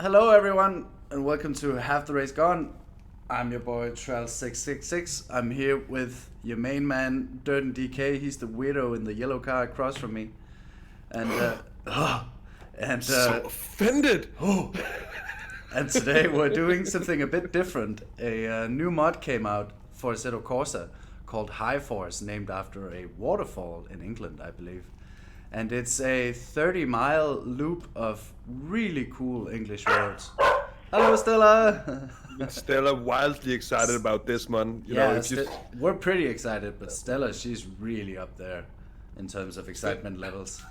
Hello everyone and welcome to Half the Race Gone. I'm your boy Traels 666. I'm here with your main man DirtenDK. He's the weirdo in the yellow car across from me. And So offended. and today we're doing something a bit different. A new mod came out for Assetto Corsa called High Force, named after a waterfall in England, I believe. And it's a 30-mile loop of really cool English words. Hello, Stella. Stella wildly excited about this one. You know, if you We're pretty excited, but Stella, she's really up there in terms of excitement levels.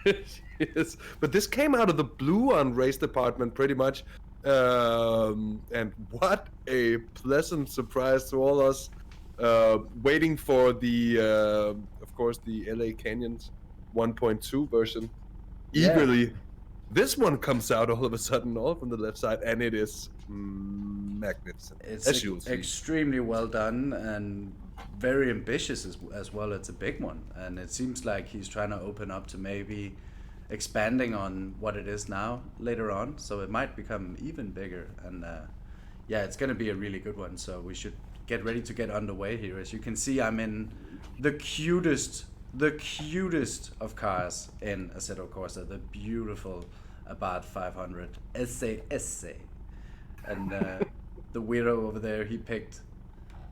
yes, but this came out of the blue on Race Department, pretty much. And what a pleasant surprise to all us. Waiting for the, of course, the LA Canyons 1.2 version. Yeah. Eagerly. This one comes out all of a sudden, all from the left side, and it is magnificent. It's as you'll see. extremely well done and very ambitious as well. It's a big one, and it seems like he's trying to open up to maybe expanding on what it is now later on, so it might become even bigger. And yeah, it's going to be a really good one, so we should get ready to get underway here. As you can see, I'm in the cutest of cars in Assetto Corsa, the beautiful Abarth 500 EsseEsse. And the weirdo over there, he picked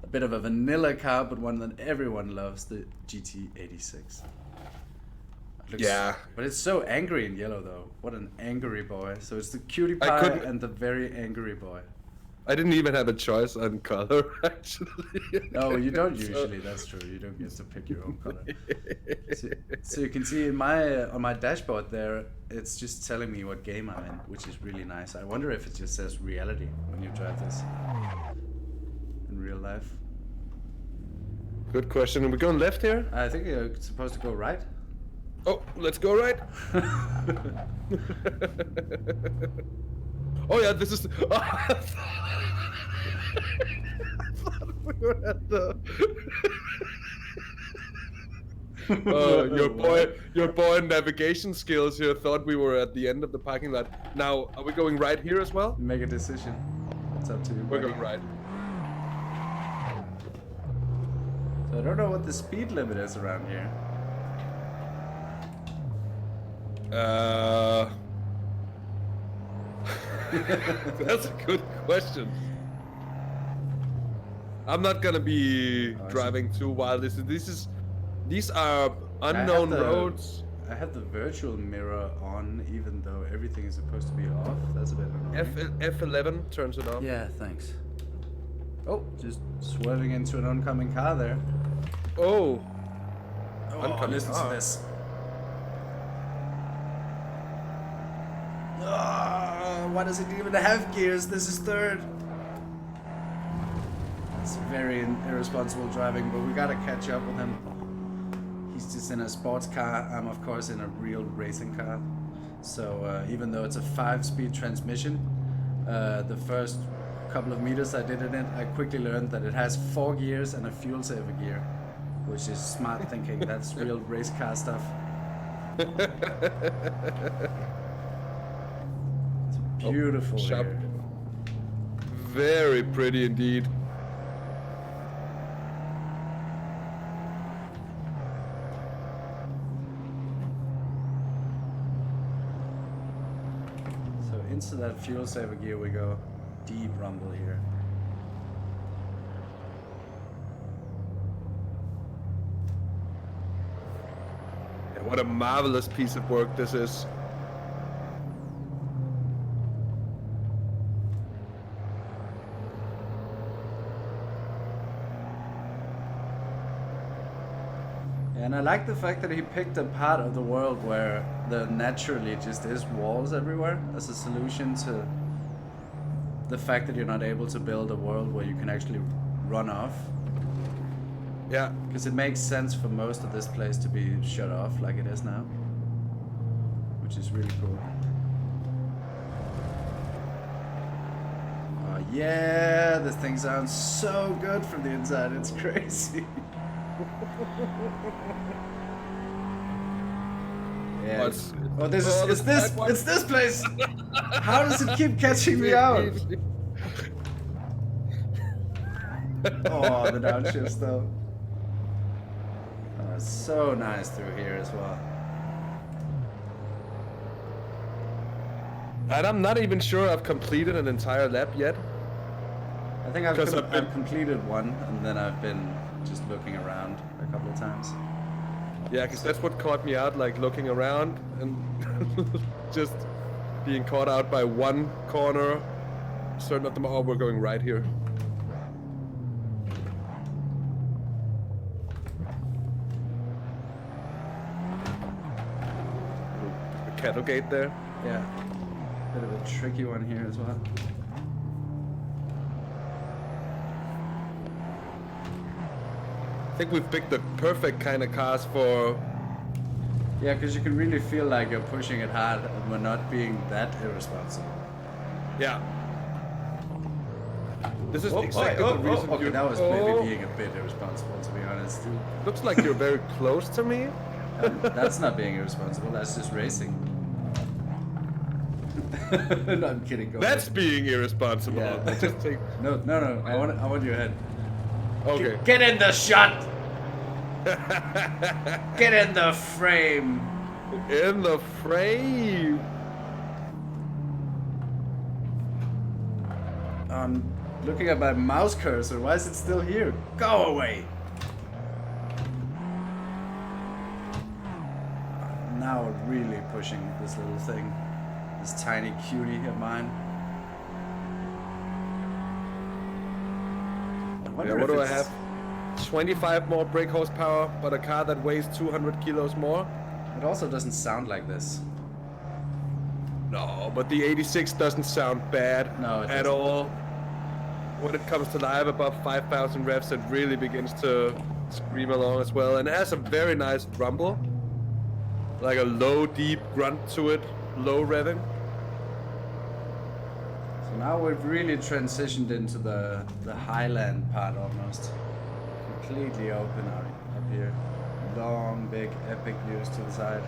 a bit of a vanilla car, but one that everyone loves, the GT86. Yeah. But it's so angry in yellow, though. What an angry boy. So it's the cutie pie and the very angry boy. I didn't even have a choice on color, actually. No, you don't usually. That's true. You don't get to pick your own color. So you can see in on my dashboard there, it's just telling me what game I'm in, which is really nice. I wonder if it just says reality when you drive this in real life. Good question. Are we going left here? I think you're supposed to go right. Oh, let's go right. Oh yeah, this is. I thought we were at the. Your boy navigation skills here thought we were at the end of the parking lot. Now, are we going right here as well? Make a decision. It's up to you. We're going right. So I don't know what the speed limit is around here. That's a good question. I'm not gonna be driving too wild. These are unknown roads. I have the virtual mirror on, even though everything is supposed to be off. That's a bit annoying. F11 turns it off. Yeah, thanks. Oh, just swerving into an oncoming car there. Oh, oncoming listen car. To this. Oh, why does it even have gears? This is third. It's very irresponsible driving, but we gotta catch up with him. He's just in a sports car. I'm of course in a real racing car. So even though it's a 5-speed transmission, the first couple of meters I did in it, I quickly learned that it has 4 gears and a fuel saver gear, which is smart thinking. That's real race car stuff. Beautiful here. Very pretty indeed. So into that fuel saver gear we go. Deep rumble here. Yeah, what a marvelous piece of work this is. And I like the fact that he picked a part of the world where there naturally just is walls everywhere as a solution to the fact that you're not able to build a world where you can actually run off. Yeah. Because it makes sense for most of this place to be shut off like it is now, which is really cool. Oh yeah, this thing sounds so good from the inside, it's crazy. Yeah. it's It's this place. How does it keep catching me out? Oh, the downshifts though. Oh, it's so nice through here as well. And I'm not even sure I've completed an entire lap yet. I think I've completed one, and then I've been just looking around a couple of times. Yeah, because that's what caught me out, like looking around and just being caught out by one corner. Certain of them, oh, we're going right here. The cattle gate there. Yeah. Bit of a tricky one here as well. I think we've picked the perfect kind of cars for... Yeah, because you can really feel like you're pushing it hard and we're not being that irresponsible. Yeah. This is exactly the reason okay, you... that was maybe being a bit irresponsible, to be honest. Looks like you're very close to me. That's not being irresponsible, that's just racing. No, I'm kidding. Go That's ahead. being irresponsible. Yeah. Just take... No. I want your head. Okay. Get in the shot. Get in the frame. In the frame. I'm looking at my mouse cursor. Why is it still here? Go away. Now we're really pushing this little thing. This tiny cutie of mine. Yeah, what do I have? 25 more brake horsepower, but a car that weighs 200 kilos more? It also doesn't sound like this. No, but the 86 doesn't sound bad at all. When it comes to live above 5,000 revs, it really begins to scream along as well. And it has a very nice rumble. Like a low, deep grunt to it, low revving. So now we've really transitioned into the highland part almost. Completely open up here. Long, big, epic views to the side.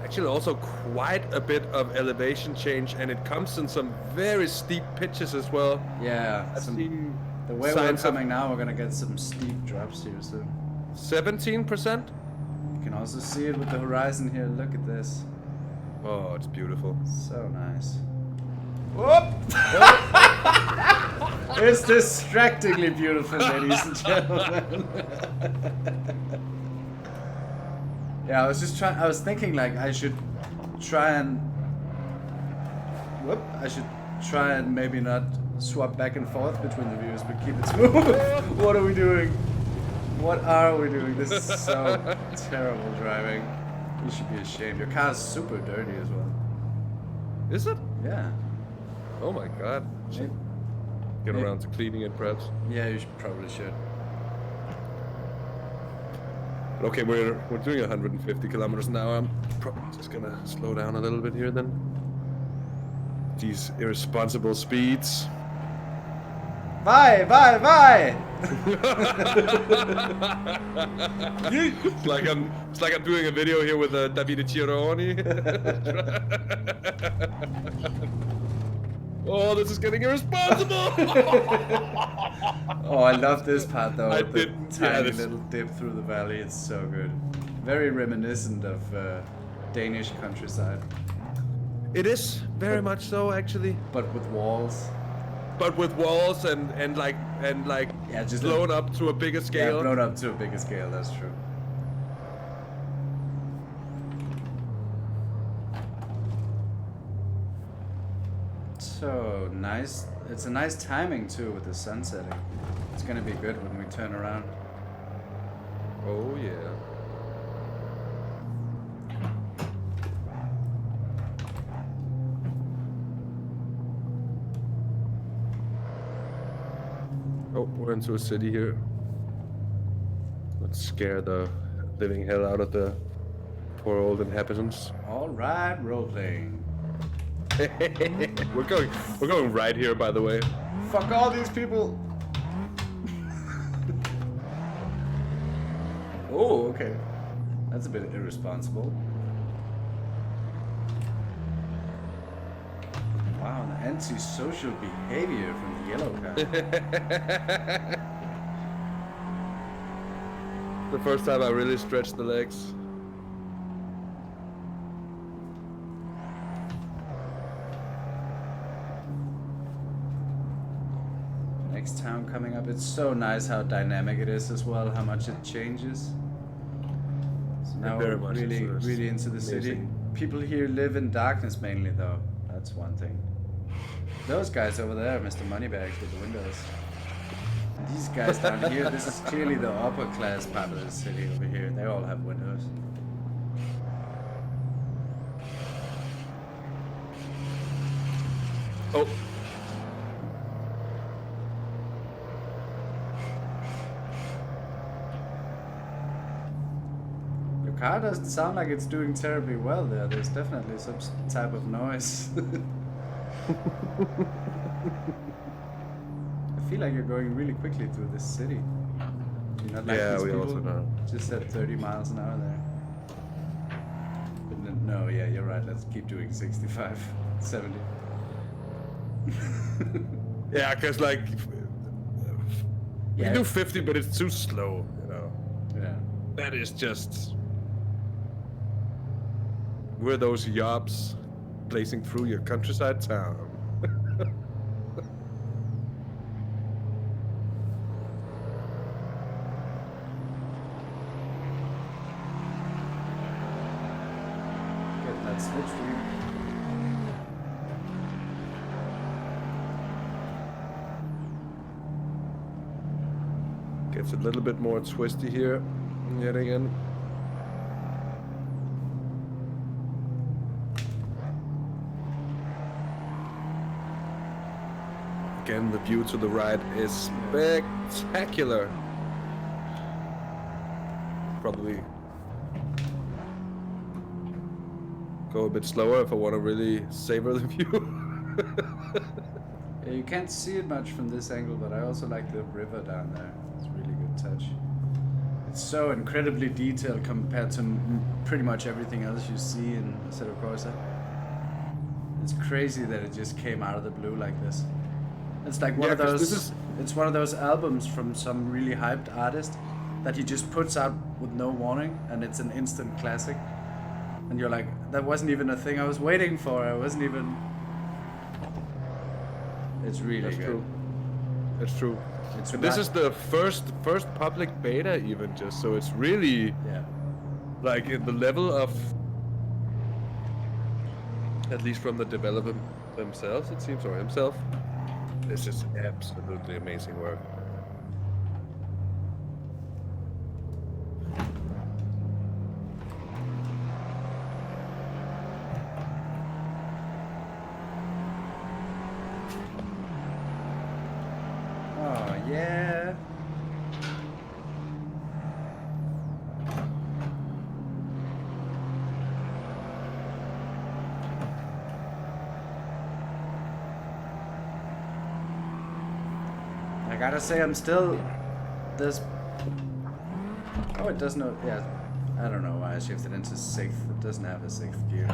Actually also quite a bit of elevation change, and it comes in some very steep pitches as well. Yeah, the way we're coming now, we're gonna get some steep drops here soon. 17%? You can also see it with the horizon here. Look at this. Oh, it's beautiful. So nice. Whoop! It's distractingly beautiful, ladies and gentlemen. Yeah, I was thinking like I should try and maybe not swap back and forth between the views, but keep it smooth. What are we doing? What are we doing? This is so terrible driving. You should be ashamed. Your car is super dirty as well. Is it? Yeah. Oh my god. Get around to cleaning it perhaps. Yeah, you probably should. Okay, we're doing 150 kilometers an hour. I'm probably just gonna slow down a little bit here then. These irresponsible speeds. Bye! It's like I'm doing a video here with Davide Cironi. Oh, this is getting irresponsible! Oh, I love this part though. I with did- the tiny yeah, little dip through the valley. It's so good. Very reminiscent of Danish countryside, It is very much so, actually. but with walls. But with walls and like Yeah, just blown up to a bigger Yeah, scale. blown up to a bigger scale. That's true. So nice. It's a nice timing too with the sun setting. It's gonna be good when we turn around. Oh yeah. Oh, we're into a city here. Let's scare the living hell out of the poor old inhabitants. All right, role playing. we're going right here, by the way. Fuck all these people. Oh, okay. That's a bit irresponsible. Wow, an antisocial behavior from the yellow car. The first time I really stretched the legs. Next town coming up. It's so nice how dynamic it is as well, how much it changes. So now Very we're much really into the city. People here live in darkness mainly though. That's one thing. Those guys over there, Mr. Moneybags with the windows. And these guys down here, this is clearly the upper class part of the city over here. They all have windows. Oh. Your car doesn't sound like it's doing terribly well there. There's definitely some type of noise. I feel like you're going really quickly through this city. You're not like these people also know. just at 30 miles an hour there. But no, yeah, you're right. Let's keep doing 65, 70. Yeah, because like we Yeah. do 50, but it's too slow, you know. Yeah. That is just we're those yobs blazing through your countryside town. Getting that slipstream. Gets a little bit more twisty here, yet again. Again, the view to the right is spectacular. Probably go a bit slower if I want to really savor the view. Yeah, you can't see it much from this angle, but I also like the river down there. It's a really good touch. It's so incredibly detailed compared to pretty much everything else you see in Assetto Corsa. It's crazy that it just came out of the blue like this. It's like one of 'cause those. It's one of those albums from some really hyped artist that he just puts out with no warning, and it's an instant classic. And you're like, that wasn't even a thing I was waiting for. I wasn't even. It's really That's good. true. That's true. It's And this ra- is the first public beta, even just so it's really Yeah. like in the level of, at least from the developer themselves, it seems, or himself. This is absolutely amazing work. Oh yeah. I gotta say, I'm still this. Oh, it does not. Yeah, I don't know why I shifted into sixth. It doesn't have a sixth gear.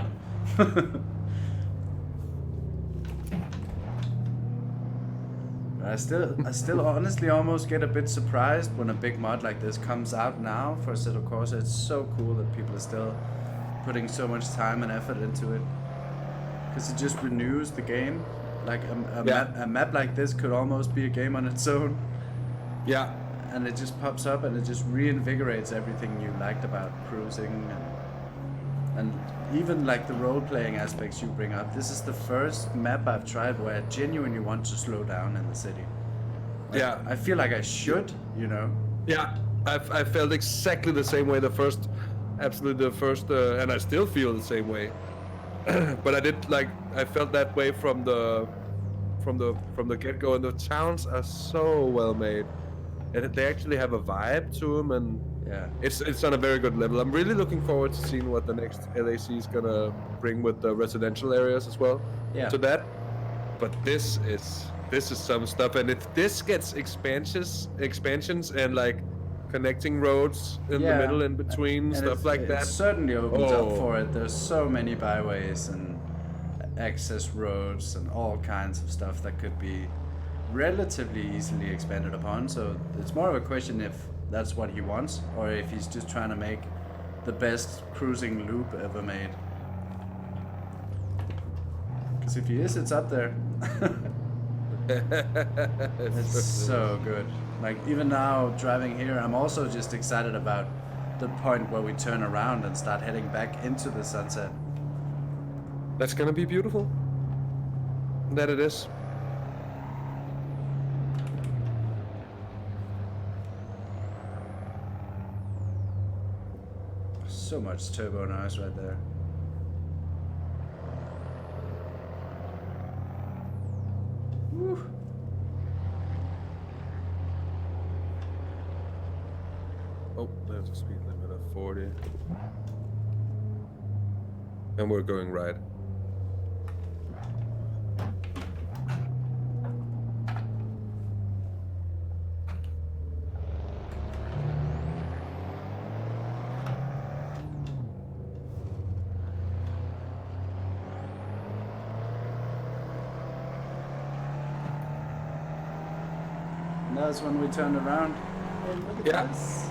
I still honestly almost get a bit surprised when a big mod like this comes out now for Assetto Corsa. It's so cool that people are still putting so much time and effort into it, because it just renews the game. Like a map like this could almost be a game on its own, Yeah. and it just pops up and it just reinvigorates everything you liked about cruising and even like the role-playing aspects you bring up. This is the first map I've tried where I genuinely want to slow down in the city. Like, Yeah. I feel like I should, you know. Yeah, I felt exactly the same way absolutely the first, and I still feel the same way. But I felt that way from the get-go, and the towns are so well made, and they actually have a vibe to them, and Yeah. It's on a very good level. I'm really looking forward to seeing what the next LAC is gonna bring with the residential areas as well. Yeah. To that, but this is some stuff, and if this gets expansions and like connecting roads in the middle in between, stuff like it that. certainly opens up Oh. for it. There's so many byways and access roads and all kinds of stuff that could be relatively easily expanded upon. So it's more of a question if that's what he wants, or if he's just trying to make the best cruising loop ever made. Because if he is, it's up there. It's so good. Like, even now, driving here, I'm also just excited about the point where we turn around and start heading back into the sunset. That's gonna be beautiful. That it is. So much turbo noise right there. Woo. Oh, there's a speed limit of 40. And we're going right. And that's when we turned around. Oh, look at Yeah. this.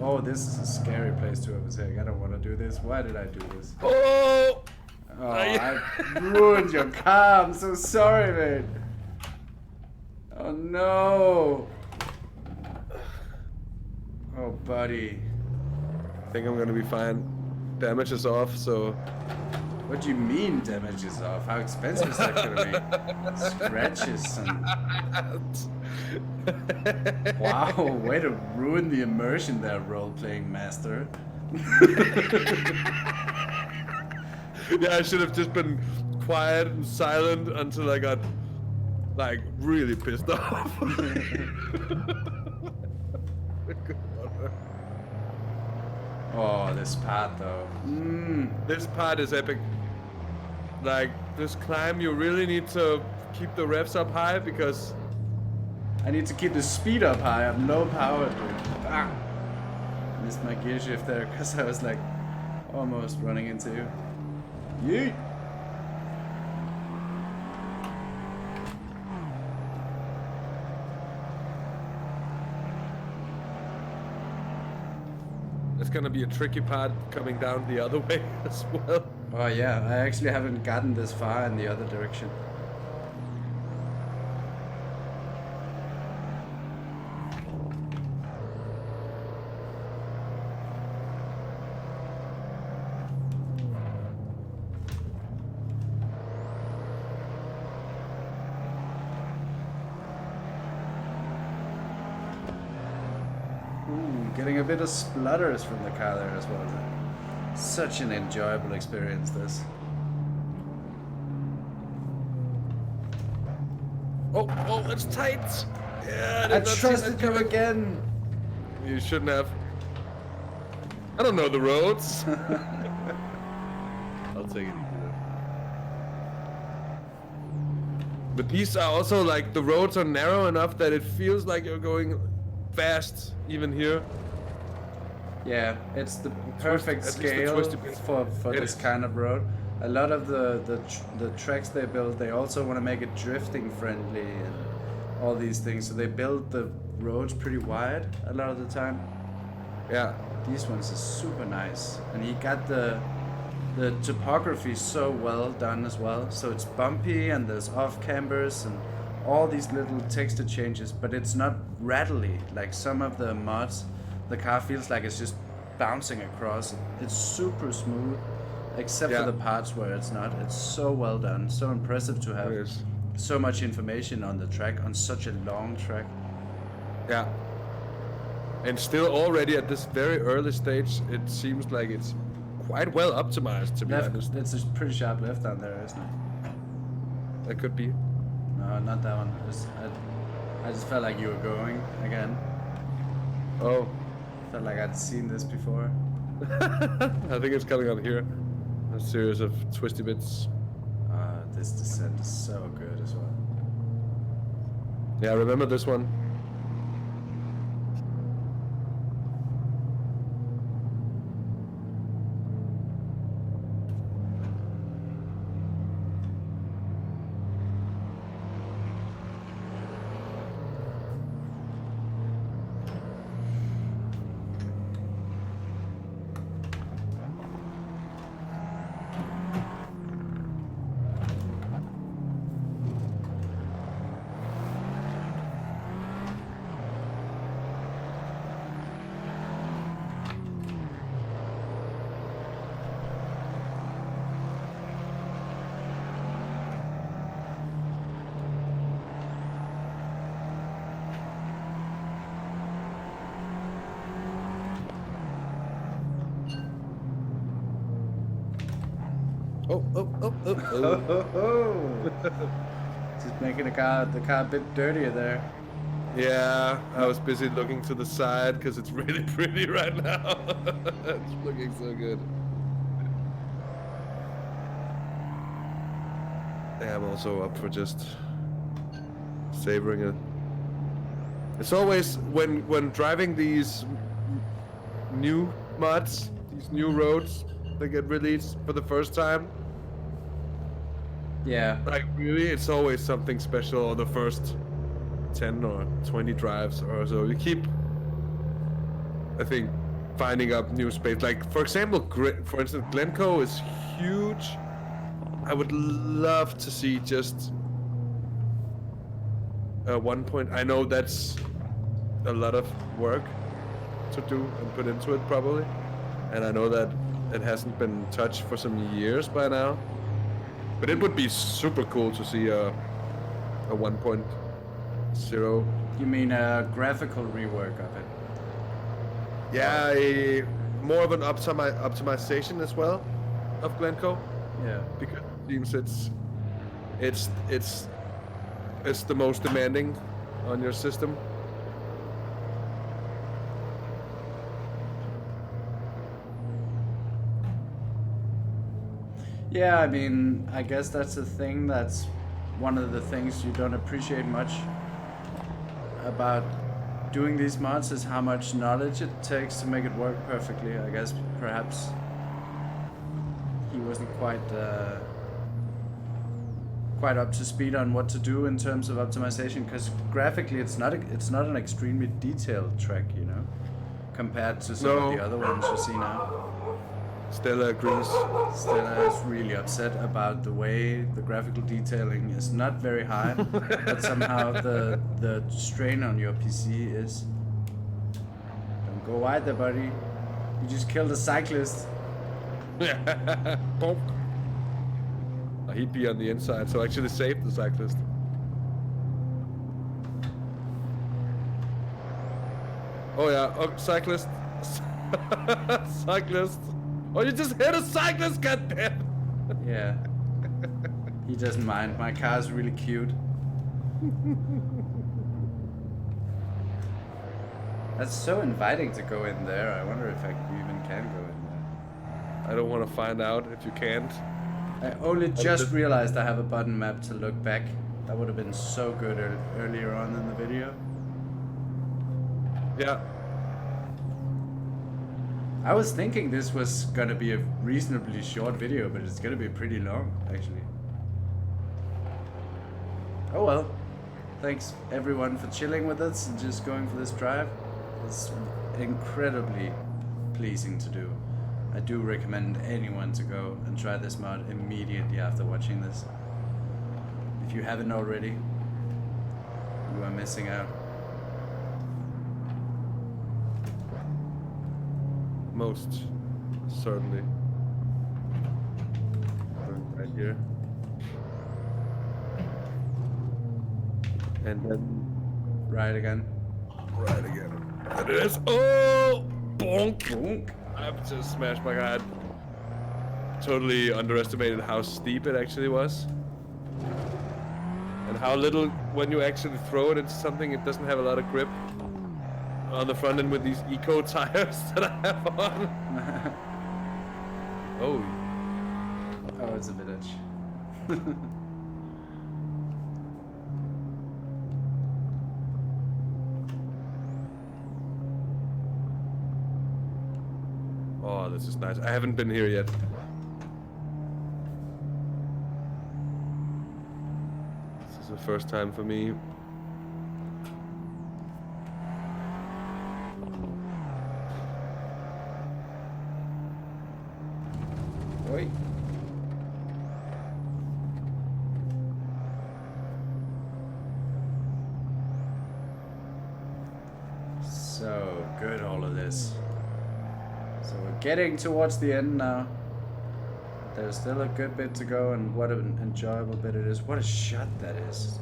Oh, this is a scary place to overtake. I don't want to do this. Why did I do this? Oh! Oh, I ruined your car. I'm so sorry, mate. Oh, no. Oh, buddy. I think I'm gonna be fine. Damage is off, so... What do you mean damage is off? How expensive is that gonna be? Scratches and... Wow, way to ruin the immersion there, role-playing master. Yeah, I should have just been quiet and silent until I got, like, really pissed off. Oh, this part though. This part is epic. Like, this climb, you really need to keep the revs up high because... I need to keep the speed up high. I'm low power, dude. Ah! Missed my gear shift there because I was like almost running into you. Yeet! It's gonna be a tricky part coming down the other way as well. Oh yeah, I actually haven't gotten this far in the other direction. Getting a bit of splutters from the car there as well. Such an enjoyable experience, this. Oh, it's tight! Yeah, I trusted you again! You shouldn't have. I don't know the roads. I'll take it easy though. But these are also like, the roads are narrow enough that it feels like you're going fast even here. Yeah, it's the perfect at least the scale twisty bits. for It this is. kind of road. A lot of the tracks they build, they also want to make it drifting friendly and all these things. So they build the roads pretty wide a lot of the time. Yeah. These ones are super nice, and he got the topography so well done as well. So it's bumpy and there's off cambers and all these little texture changes, but it's not rattly like some of the mods. The car feels like it's just bouncing across. It's super smooth, except for the parts where it's not. It's so well done, so impressive to have so much information on the track, on such a long track. Yeah. And still already at this very early stage, it seems like it's quite well optimized, to be honest. It's a pretty sharp left down there, isn't it? That could be. No, not that one. I just felt like you were going again. Oh. Felt like I'd seen this before. I think it's coming on here. A series of twisty bits. This descent is so good as well. Yeah, I remember this one. Oh. Just making the car a bit dirtier there. Yeah, I was busy looking to the side because it's really pretty right now. It's looking so good. Yeah, I'm also up for just savoring it. It's always when driving these new mods, these new roads that get released for the first time. Yeah. Like really, it's always something special. Or the first 10 or 20 drives or so. You keep, I think, finding up new space. Like for example, for instance, Glencoe is huge. I would love to see just one point. I know that's a lot of work to do and put into it probably, and I know that it hasn't been touched for some years by now. But it would be super cool to see a 1.0. You mean a graphical rework of it? Yeah, more of an optimization as well of Glencoe. Yeah. Because it seems it's the most demanding on your system. Yeah, I mean, I guess that's the thing. That's one of the things you don't appreciate much about doing these mods is how much knowledge it takes to make it work perfectly. I guess perhaps he wasn't quite up to speed on what to do in terms of optimization, because graphically it's not an extremely detailed track, you know, compared to some of the other ones you see now. Stella agrees. Stella is really upset about the way the graphical detailing is not very high, but somehow the strain on your PC is. Don't go wide there, buddy. You just killed a cyclist. Bonk. He'd be on the inside, so actually saved the cyclist. Oh yeah, cyclist. Cyclist. Oh, you just hit a cyclist, goddamn! Yeah. He doesn't mind. My car's really cute. That's so inviting to go in there. I wonder if I even can go in there. I don't want to find out if you can't. I only just realized I have a button map to look back. That would have been so good earlier on in the video. Yeah. I was thinking this was gonna be a reasonably short video, but it's gonna be pretty long, actually. Oh well. Thanks everyone for chilling with us and just going for this drive. It's incredibly pleasing to do. I do recommend anyone to go and try this mod immediately after watching this. If you haven't already, you are missing out. Most certainly. Right here. And then Right again. right again. And it is. Oh! Bonk! Bonk. I've just smashed my head. Totally underestimated how steep it actually was. And how little, when you actually throw it into something, it doesn't have a lot of grip. on the front end with these eco tires that I have on. Oh. Oh, it's a village. Oh, this is nice. I haven't been here yet. This is the first time for me. Oi. So good, all of this. So we're getting towards the end now. There's still a good bit to go, and what an enjoyable bit it is. What a shot that is.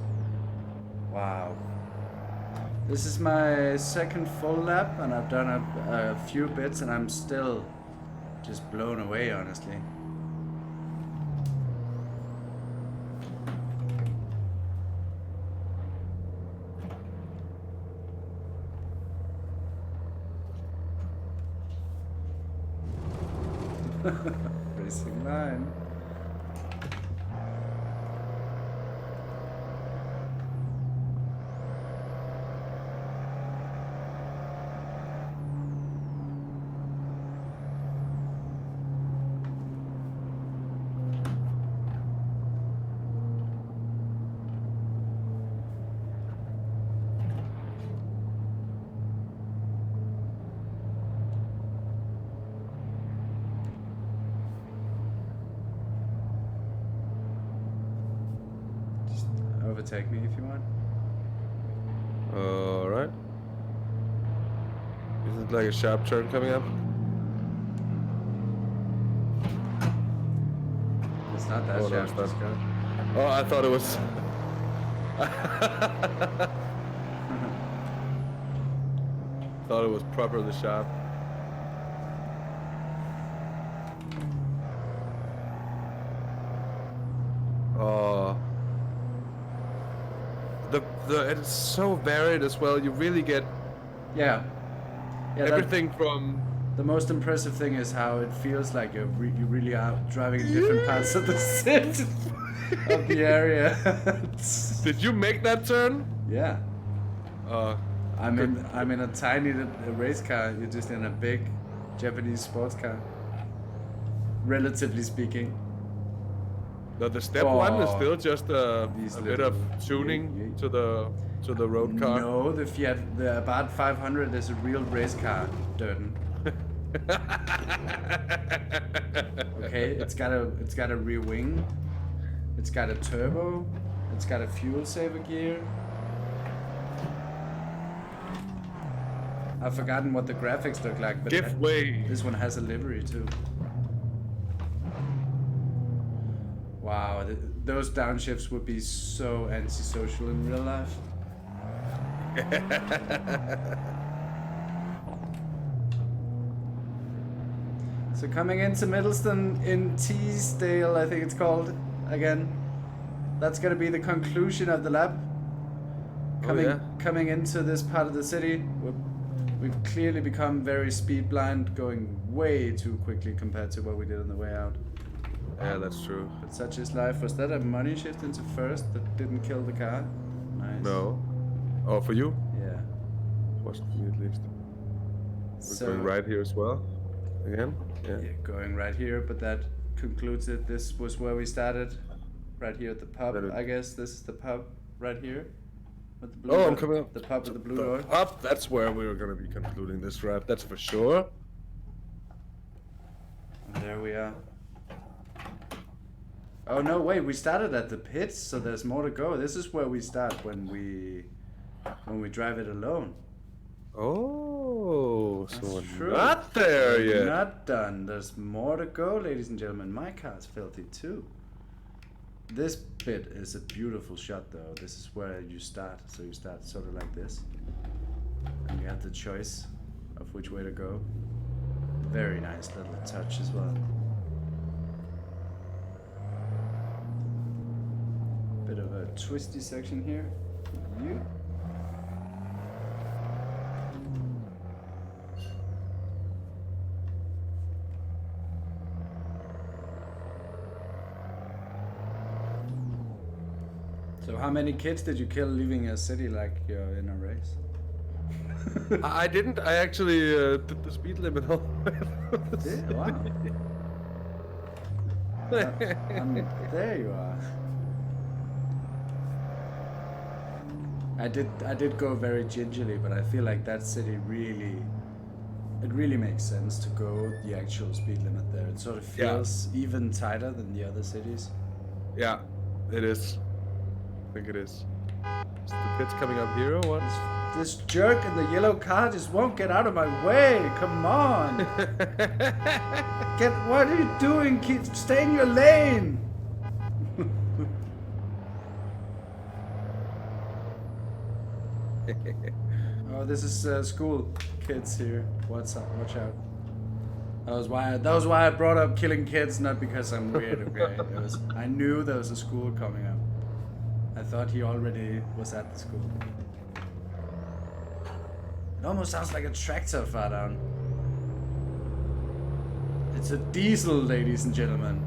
Wow. This is my second full lap, and I've done a few bits, and I'm still just blown away, honestly. Racing line. Overtake me if you want. Alright. Is it like a sharp turn coming up? It's not that Oh, no, sharp. it's not. Just go. Oh, I thought it was. Thought it was properly sharp. Oh. It's so varied as well. You really get Yeah. Yeah. everything from. The most impressive thing is how it feels like you really are driving in different parts of the city, of the area. Did you make that turn? Yeah. Uh, I'm in a tiny race car. You're just in a big Japanese sports car. Relatively speaking. the step one is Oh, still just a these bit of little- tuning to the road car. No, the Abarth 500 is a real race car, Dirten. Okay, it's got a rear wing, it's got a turbo, it's got a fuel saver gear. I've forgotten what the graphics look like, but Give way. this one has a livery too. Wow, those downshifts would be so antisocial in real life. So coming into Middleston in Teesdale, I think it's called, again. That's going to be the conclusion of the lap. Coming into this part of the city, we've clearly become very speed blind, going way too quickly compared to what we did on the way out. Yeah, that's true. But such is life. Was that a money shift into first that didn't kill the car? Nice. No. Oh, for you? Yeah. Wasn't for me at least. We're So, going right here as well. Again? Yeah. yeah, going right here, but that concludes it. This was where we started. Right here at the pub, I guess. This is the pub right here. With the blue Oh, door. I'm coming up. The pub with the blue door. Up, that's where we were going to be concluding this rap, that's for sure. And there we are. Oh no, wait, we started at the pits, so there's more to go. This is where we start when we drive it alone. Oh, so That's we're true. not there We're yet. not done. There's more to go, ladies and gentlemen. My car's filthy too. This bit is a beautiful shot though. This is where you start. So you start sort of like this. And you have the choice of which way to go. Very nice little touch as well. Bit of a twisty section here. You. So how many kids did you kill leaving a city like you're in a race? I didn't. I actually did the speed limit all the way. Yeah, wow. There you are. I did go very gingerly, but I feel like that city really makes sense to go the actual speed limit there. It sort of feels even tighter than the other cities. Yeah, it is. I think it is. Is the pits coming up here or what? This jerk in the yellow car just won't get out of my way. Come on. What are you doing? Stay in your lane. Oh, this is school kids here. Watch out. That was why I brought up killing kids, not because I'm weird, okay? I knew there was a school coming up. I thought he already was at the school. It almost sounds like a tractor far down. It's a diesel, ladies and gentlemen.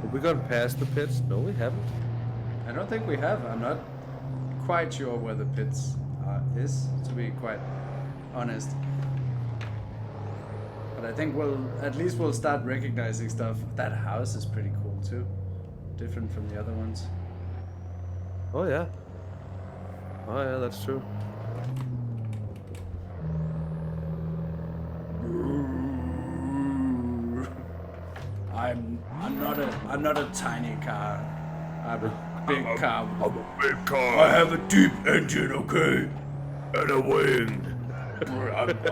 Have we gone past the pits? No, we haven't. I don't think we have. I'm not quite sure where the pits is, to be quite honest. But I think at least we'll start recognizing stuff. That house is pretty cool too. Different from the other ones. Oh yeah. Oh yeah, that's true. I'm not a tiny car. I'm a big car. I'm a big car. I have a deep engine, okay? And a wing.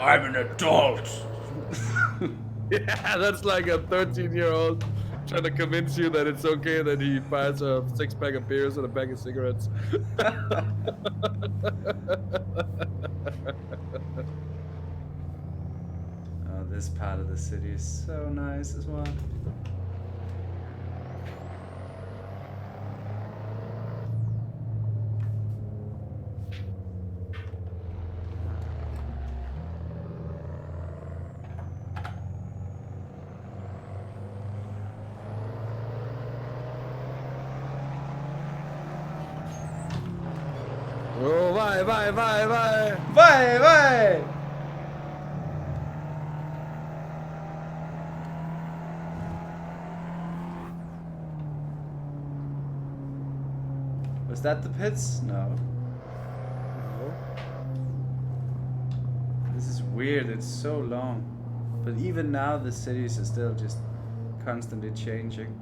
I'm an adult. Yeah, that's like a 13-year-old trying to convince you that it's okay that he buys a 6-pack of beers and a bag of cigarettes. Oh, this part of the city is so nice as well. Oh, vai! Vai! Was that the pits? No. This is weird, it's so long. But even now the cities are still just constantly changing.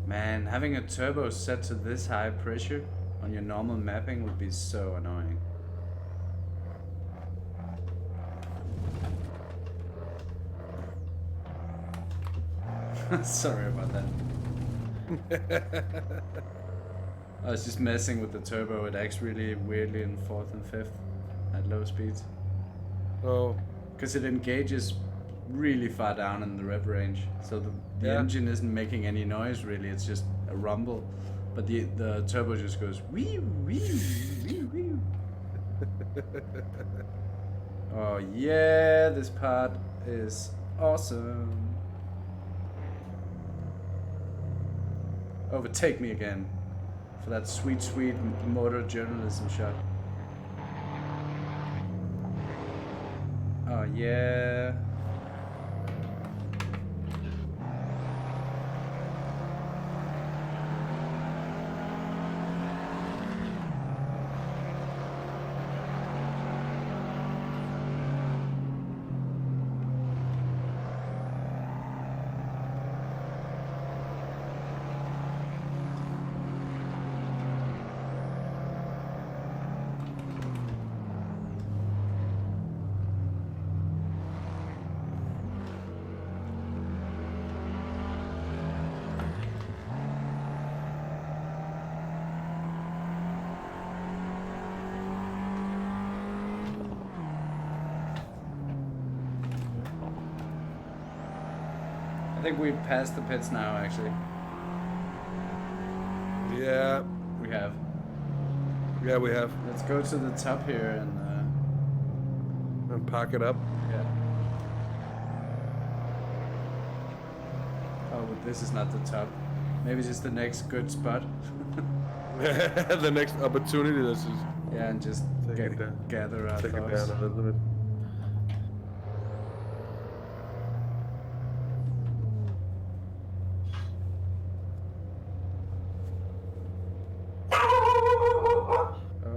Man, having a turbo set to this high pressure on your normal mapping would be so annoying. Sorry about that. I was just messing with the turbo. It acts really weirdly in 4th and 5th at low speeds. Oh. Because it engages really far down in the rev range. So the engine isn't making any noise really. It's just a rumble. But the turbo just goes wee wee wee wee. Oh yeah, this part is awesome. Overtake me again for that sweet, sweet motor journalism shot. Oh yeah. I think we've passed the pits now, actually. Yeah. We have. Yeah, we have. Let's go to the top here And park it up. yeah. Oh, but this is not the top. Maybe just the next good spot. The next opportunity. This is. Yeah, and just gather our Take it thoughts. down a little bit.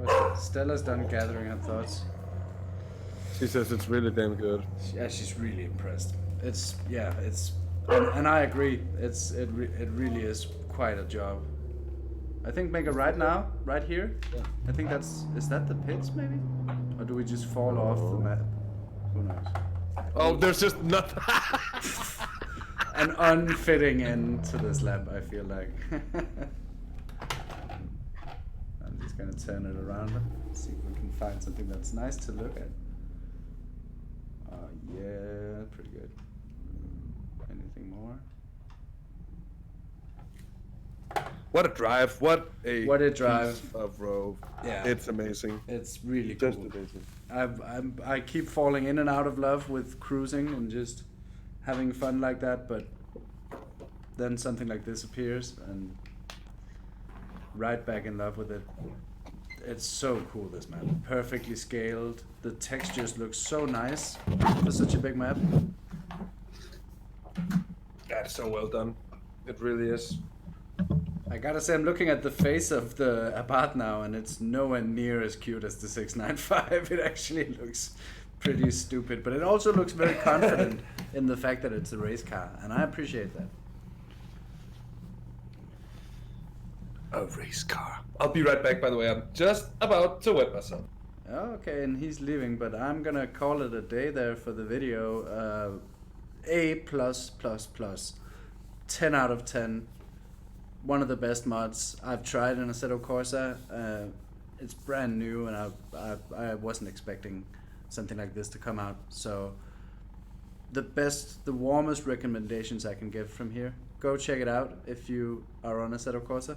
Oh, Stella's done gathering her thoughts. She says it's really damn good. Yeah, she's really impressed. It's and I agree. It really is quite a job. I think make a right now, right here. Yeah. I think is that the pits maybe, or do we just fall off the map? Who knows? Oh, there's just nothing. An unfitting end to this lap, I feel like. I'm just gonna turn it around and see if we can find something that's nice to look at. Yeah, pretty good. Anything more? What a drive! What a drive piece of road! Yeah, It's amazing. it's really Just cool. amazing. I keep falling in and out of love with cruising and just having fun like that, but then something like this appears and right back in love with it. It's so cool, this map. Perfectly scaled. The textures look so nice for such a big map. That's so well done. It really is. I gotta say, I'm looking at the face of the Abarth now, and it's nowhere near as cute as the 695. It actually looks pretty stupid, but it also looks very confident in the fact that it's a race car, and I appreciate that. A race car. I'll be right back, by the way. I'm just about to wet myself. Okay, and he's leaving, but I'm gonna call it a day there for the video. A+++. 10 out of 10. One of the best mods I've tried in Assetto Corsa. It's brand new, and I wasn't expecting something like this to come out. So the warmest recommendations I can give from here. Go check it out if you are on Assetto Corsa.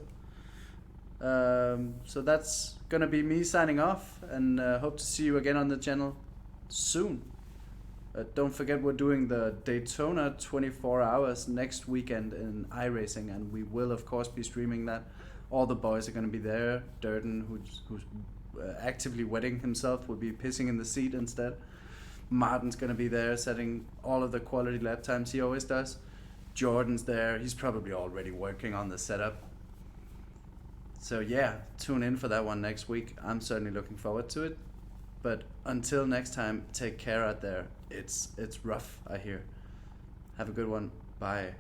So that's gonna be me signing off, and hope to see you again on the channel soon. Don't forget, we're doing the Daytona 24 hours next weekend in iRacing, and we will of course be streaming that. All the boys are going to be there. Dirten, who's actively wetting himself, will be pissing in the seat instead. Martin's going to be there, setting all of the quality lap times he always does. Jordan's there. He's probably already working on the setup. So yeah, tune in for that one next week. I'm certainly looking forward to it. But until next time, take care out there. It's rough, I hear. Have a good one. Bye.